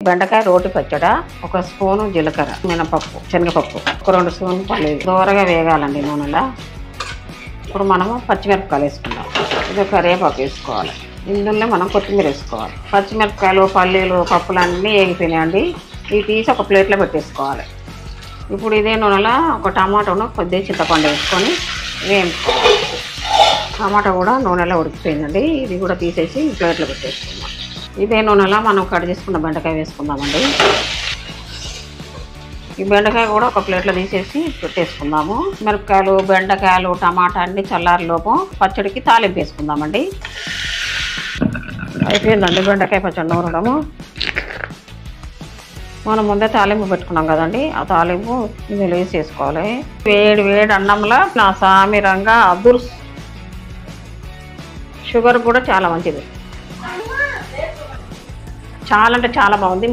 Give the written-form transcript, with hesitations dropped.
బెండకాయ రోటి పచ్చడి, ఒక స్పూను జీలకర్ర, మినపప్పు, శనగపప్పు, ఒక 2 స్పూన్లు పల్లీలు దోరగా వేగాలండి నూనెలో. ఇప్పుడు మనము పచ్చిమిరపకాయలు వేసుకుందాం. ఇది కరివేపాకు వేసుకోవాలి. ఇందులో మనం కొత్తిమీర వేసుకోవాలి. పచ్చిమిరపకాయలు, పల్లీలు, పప్పులు అన్నీ వేగిపోయినాయండి. ఇవి తీసి ఒక ప్లేట్లో పెట్టేసుకోవాలి. ఇప్పుడు ఇదే నూనెలో ఒక టమాటాను, కొద్దిగా చింతపండు వేసుకొని వేయించుకోవాలి. టమాటా కూడా నూనెలో ఉడికిపోయిందండి. ఇది కూడా తీసేసి ప్లేట్లో పెట్టేసుకుందాం. ఇదే నూనెలో మనం కట్ చేసుకున్న బెండకాయ వేసుకుందామండి. ఈ బెండకాయ కూడా ఒక ప్లేట్లో తీసేసి పెట్టేసుకుందాము. మిరపకాయలు, బెండకాయలు, టమాటా అన్ని చల్లారిలోపు పచ్చడికి తాలింపు వేసుకుందామండి. అయిపోయిందండి బెండకాయ పచ్చడి నూరడము. మనం ముందే తాలింపు పెట్టుకున్నాం కదండి, ఆ తాలింపు ఇందులో వేసేసుకోవాలి. వేడి వేడి అన్నంలో నా సామిరంగా అదుర్స్. షుగర్ కూడా చాలా మంచిది, చాలా అంటే చాలా బాగుంది.